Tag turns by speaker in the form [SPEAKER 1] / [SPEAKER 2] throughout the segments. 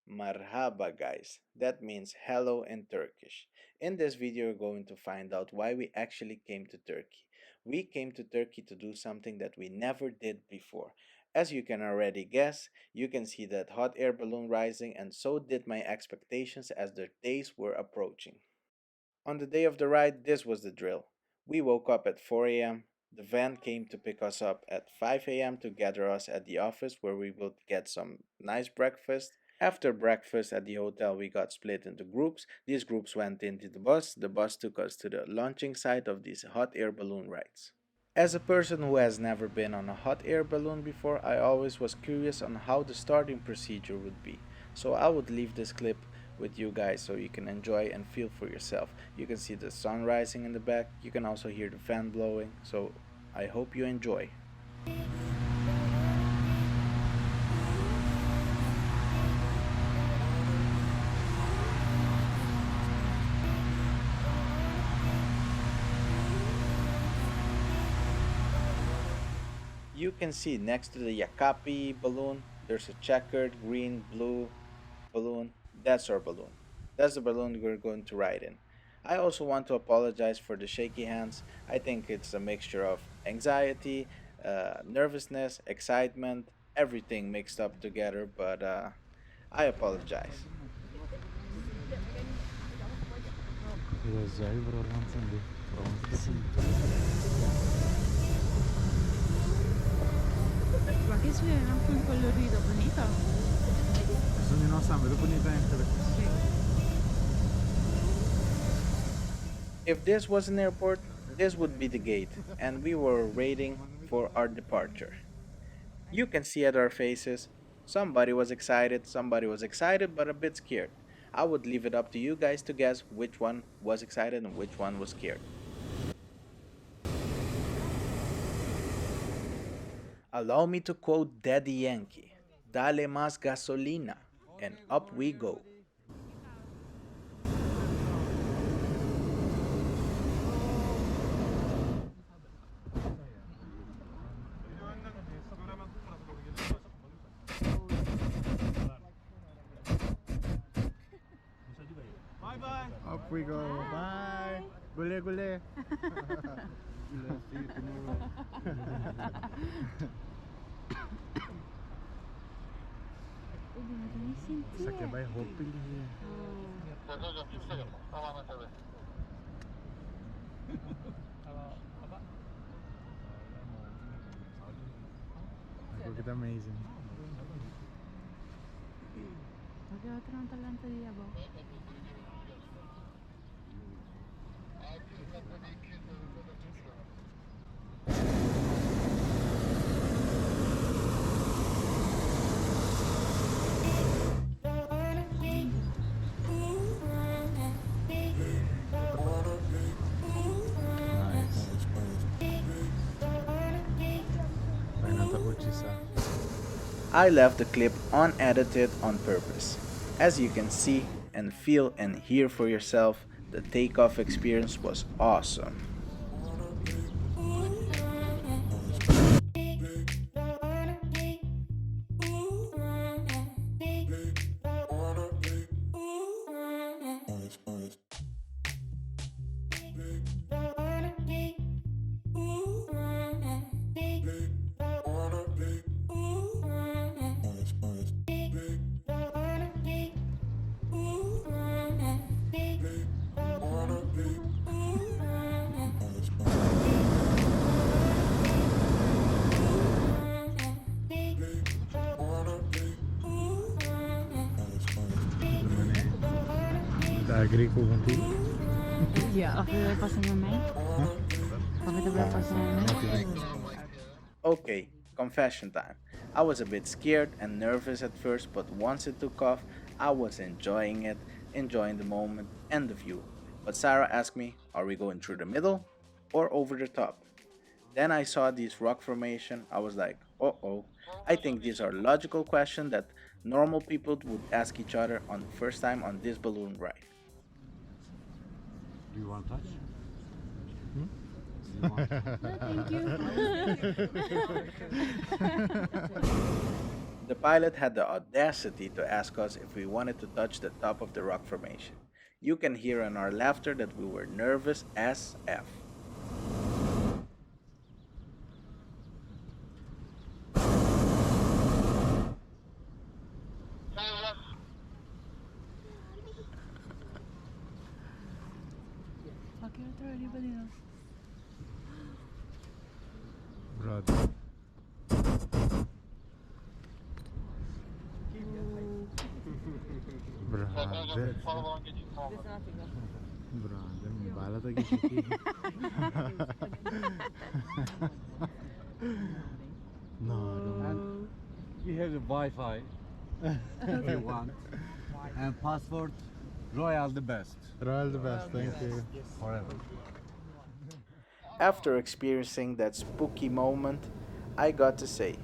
[SPEAKER 1] Marhaba guys, that means hello in Turkish. In this video we're going to find out why we actually came to Turkey. We came to Turkey to do something that we never did before. As you can already guess, you can see that hot air balloon rising, and so did my expectations as the days were approaching. On the day of the ride, this was the drill. We woke up at 4 a.m. The van came to pick us up at 5 a.m. to gather us at the office where we would get some nice breakfast. After breakfast at the hotel, we got split into groups. These groups went into the bus. The bus took us to the launching site of these hot air balloon rides. As a person who has never been on a hot air balloon before, I always was curious on how the starting procedure would be. So I would leave this clip with you guys so you can enjoy and feel for yourself. You can see the sun rising in the back. You can also hear the fan blowing. So I hope you enjoy. You can see next to the Yakapi balloon, there's a checkered green, blue balloon. That's our balloon. That's the balloon we're going to ride in. I also want to apologize for the shaky hands. I think it's a mixture of anxiety, nervousness, excitement, everything mixed up together, but I apologize.
[SPEAKER 2] Biraz cahil buralarsan di. Buralarsan.
[SPEAKER 3] Ma che c'è anche un colorito bonito?
[SPEAKER 2] Bisogna non stare bonita anche
[SPEAKER 3] Sì.
[SPEAKER 1] If this was an airport, this would be the gate, and we were waiting for our departure. You can see at our faces, somebody was excited but a bit scared. I would leave it up to you guys to guess which one was excited and which one was scared. Allow me to quote Daddy Yankee, Dale más gasolina, and up we go.
[SPEAKER 2] Up we go. Bye. Gule gule. Gule, see you tomorrow. Sakya bay hoping here. Look at amazing.
[SPEAKER 3] Perché ho trovato l'altro di Abo.
[SPEAKER 2] Nice. Fai un'altra precisa.
[SPEAKER 1] I left the clip unedited on purpose. As you can see and feel and hear for yourself, the takeoff experience was awesome.
[SPEAKER 2] Agree ko contigo.
[SPEAKER 3] Yeah. Avete passato con me? Avete passato con me?
[SPEAKER 1] Okay, confession time. I was a bit scared and nervous at first, but once it took off, I was enjoying it, enjoying the moment and the view. But Sarah asked me, are we going through the middle or over the top? Then I saw this rock formation. I was like, oh. I think these are logical questions that normal people would ask each other on the first time on this balloon ride.
[SPEAKER 2] Do you want touch?
[SPEAKER 3] No, thank you.
[SPEAKER 1] The pilot had the audacity to ask us if we wanted to touch the top of the rock formation. You can hear in our laughter that we were nervous as F.
[SPEAKER 2] Brother. Brother. Brother, mbala tagi shiki. No.
[SPEAKER 4] We have the Wi-Fi if you want, and password Royal the best
[SPEAKER 2] Royal the best, thank you.
[SPEAKER 4] forever.
[SPEAKER 1] After experiencing that spooky moment, I got to say,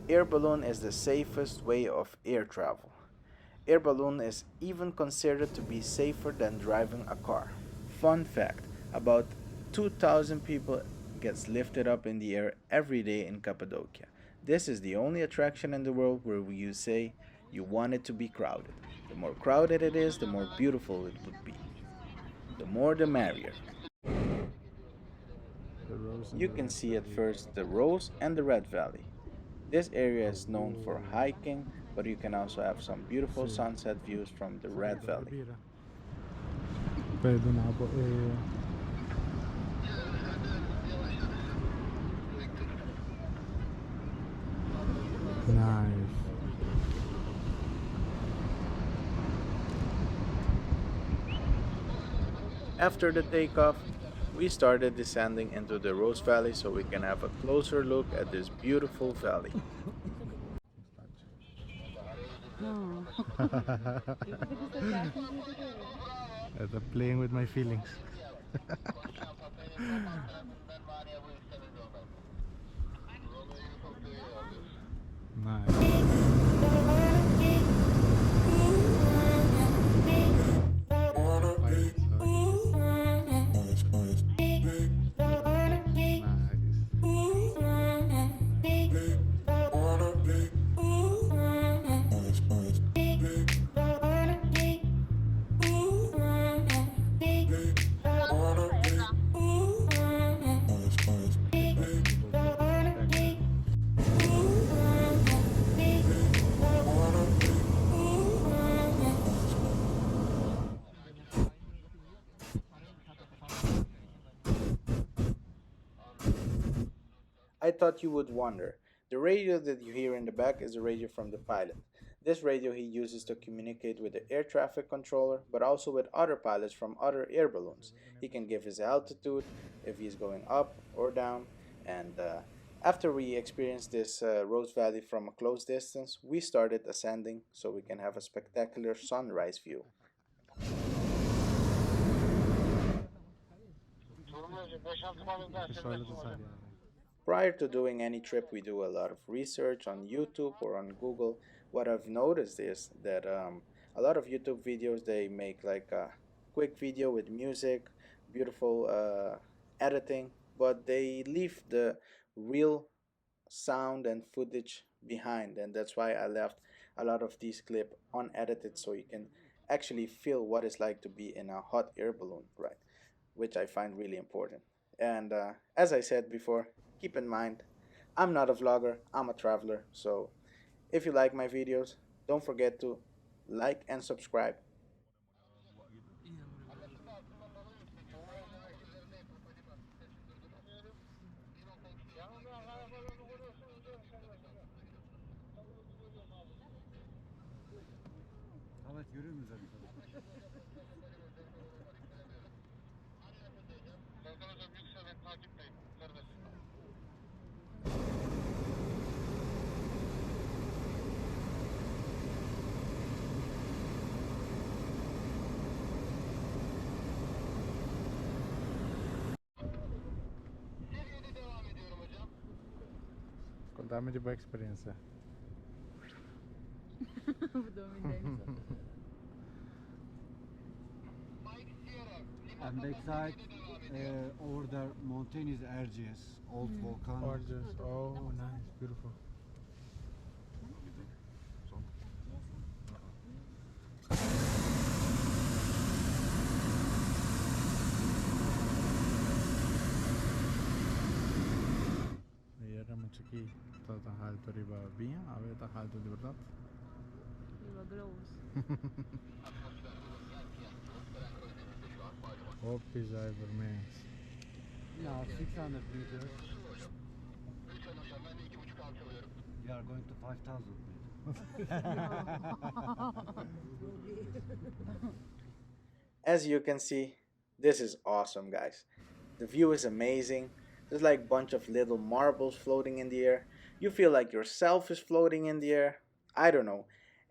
[SPEAKER 1] air balloon is the safest way of air travel. Air balloon is even considered to be safer than driving a car. Fun fact, about 2,000 people gets lifted up in the air every day in Cappadocia. This is the only attraction in the world where you say you want it to be crowded. The more crowded it is, the more beautiful it would be. The more the merrier.
[SPEAKER 2] The rose and
[SPEAKER 1] You
[SPEAKER 2] the
[SPEAKER 1] can
[SPEAKER 2] red
[SPEAKER 1] see at
[SPEAKER 2] valley.
[SPEAKER 1] first the Rose and the Red Valley. This area is known for hiking, but you can also have some beautiful
[SPEAKER 2] Sì.
[SPEAKER 1] sunset views from the Red
[SPEAKER 2] Saluto,
[SPEAKER 1] Valley.
[SPEAKER 2] bibira. Pwede na po Nice.
[SPEAKER 1] After the takeoff, we started descending into the Rose Valley so we can have a closer look at this beautiful valley.
[SPEAKER 3] No.
[SPEAKER 2] Ito, playing with my feelings. Nice.
[SPEAKER 1] I thought you would wonder. The radio that you hear in the back is the radio from the pilot. This radio he uses to communicate with the air traffic controller, but also with other pilots from other air balloons. He can give his altitude, if he's going up or down, and after we experienced this Rose Valley from a close distance, we started ascending so we can have a spectacular sunrise view.
[SPEAKER 2] Şöyle tutar yani.
[SPEAKER 1] Prior to doing any trip, we do a lot of research on YouTube or on Google. What I've noticed is that a lot of YouTube videos they make like a quick video with music, beautiful editing, but they leave the real sound and footage behind, and that's why I left a lot of these clips unedited so you can actually feel what it's like to be in a hot air balloon, right? Which I find really important. And as I said before, keep in mind, I'm not a vlogger, I'm a traveler. So if you like my videos, don't forget to like and subscribe.
[SPEAKER 4] Evet, görüyor musunuz?
[SPEAKER 2] Contame de boa experiência.
[SPEAKER 4] And backside, over there, mountain is RGS, old volcano.
[SPEAKER 2] Gorgeous. Oh, nice. Beautiful. acho que está alto arriba vinha, a ver está alto de verdade.
[SPEAKER 3] Riba globos.
[SPEAKER 2] Ou pisar vermelho.
[SPEAKER 4] Now 600 meters. We are going to 5,000 meters.
[SPEAKER 1] As you can see, this is awesome, guys. The view is amazing. There's like a bunch of little marbles floating in the air. You feel like yourself is floating in the air. I don't know.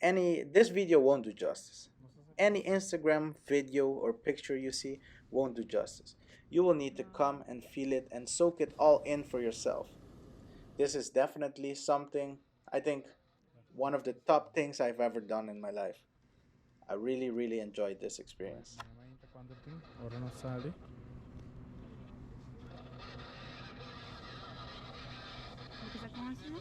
[SPEAKER 1] This video won't do justice. Any Instagram video or picture you see won't do justice. You will need to come and feel it and soak it all in for yourself. This is definitely something, I think, one of the top things I've ever done in my life. I really, really enjoyed this experience.
[SPEAKER 2] Quanto tem? Ora não sale.
[SPEAKER 3] ¿Qué está como así?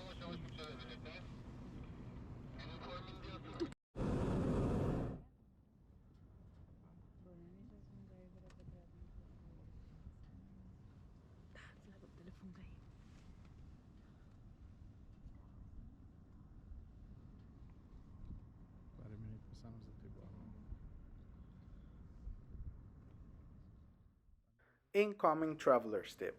[SPEAKER 2] Para mim passamos até agora.
[SPEAKER 1] Incoming traveler's tip.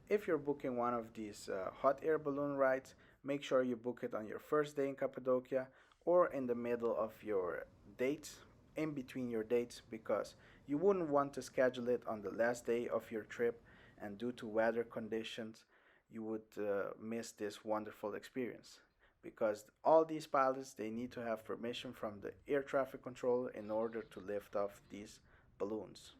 [SPEAKER 1] If you're booking one of these hot air balloon rides, make sure you book it on your first day in Cappadocia or in the middle of your dates, in between your dates, because you wouldn't want to schedule it on the last day of your trip, and due to weather conditions, you would miss this wonderful experience. Because all these pilots, they need to have permission from the air traffic controller in order to lift off these balloons.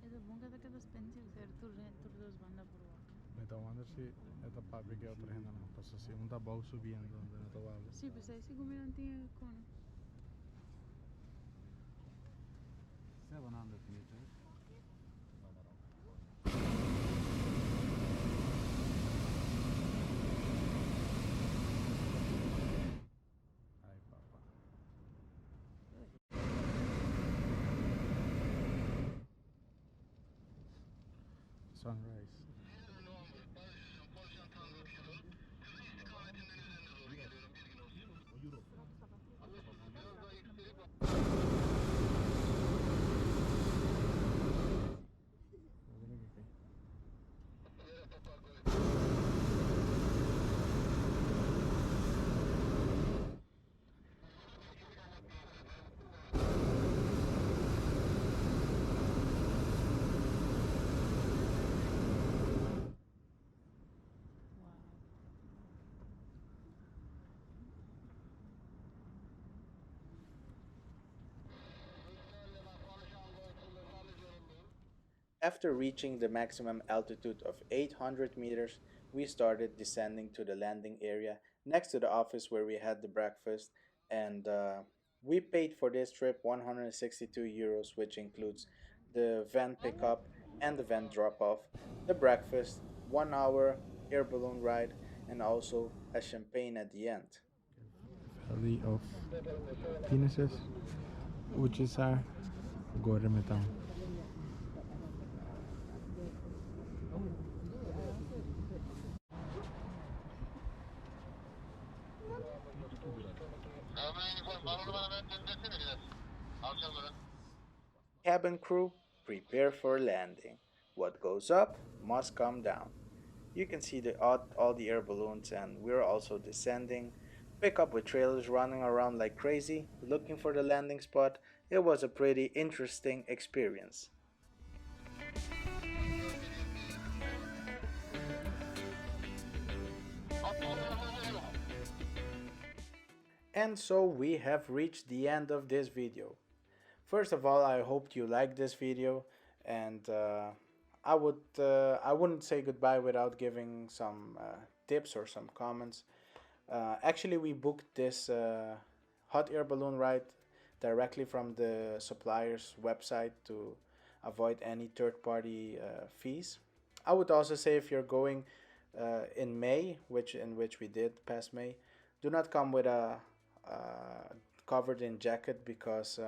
[SPEAKER 3] Eso bunga da cada spencer ser tur dos banda por lá.
[SPEAKER 2] Então anda se esta fábrica é outra renda não. Passa assim um tabau subindo onde não estou água.
[SPEAKER 3] Sí, pues ahí sí como no tiene cono.
[SPEAKER 4] 700 meters.
[SPEAKER 2] Ai papá. Sunrise.
[SPEAKER 1] After reaching the maximum altitude of 800 meters, we started descending to the landing area next to the office where we had the breakfast, and we paid for this trip 162 euros, which includes the van pickup and the van drop off, the breakfast, 1 hour air balloon ride, and also a champagne at the end.
[SPEAKER 2] Valley of Penises, which is our Goremetan.
[SPEAKER 1] Cabin crew, prepare for landing. What goes up must come down. You can see all the air balloons, and we're also descending. Pick up with trailers running around like crazy, looking for the landing spot. It was a pretty interesting experience. And so we have reached the end of this video. First of all, I hope you liked this video, and I wouldn't say goodbye without giving some tips or some comments. Actually, we booked this hot air balloon ride directly from the supplier's website to avoid any third-party fees. I would also say if you're going in May, which we did past May, do not come with a covered in jacket because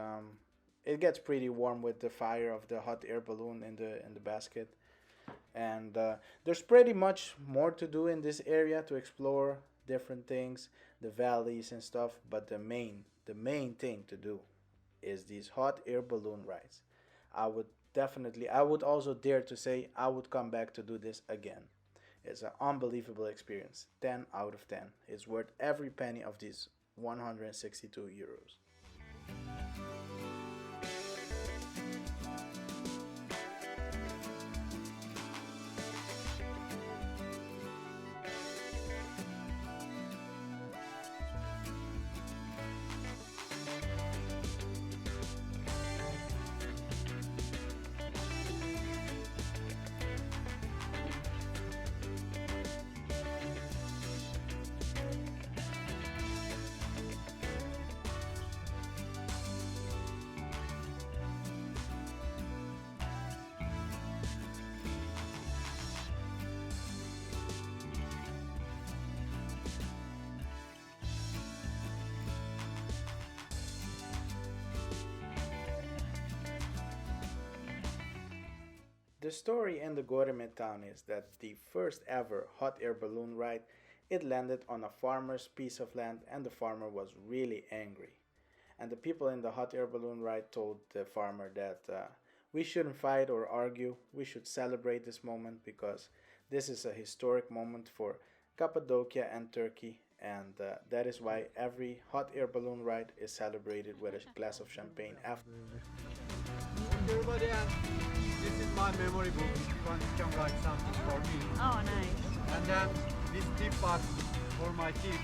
[SPEAKER 1] it gets pretty warm with the fire of the hot air balloon in the basket. And there's pretty much more to do in this area to explore different things, the valleys and stuff. But the main thing to do is these hot air balloon rides. I would also dare to say I would come back to do this again. It's an unbelievable experience. 10 out of 10. It's worth every penny of these 162 euros. The story in the Goreme town is that the first ever hot air balloon ride, it landed on a farmer's piece of land and the farmer was really angry. And the people in the hot air balloon ride told the farmer that we shouldn't fight or argue, we should celebrate this moment because this is a historic moment for Cappadocia and Turkey, and that is why every hot air balloon ride is celebrated with a glass of champagne after.
[SPEAKER 4] Everybody, and this is my memory book. If you want, you can write something for me.
[SPEAKER 3] Oh, nice.
[SPEAKER 4] And then this tip box for my tip.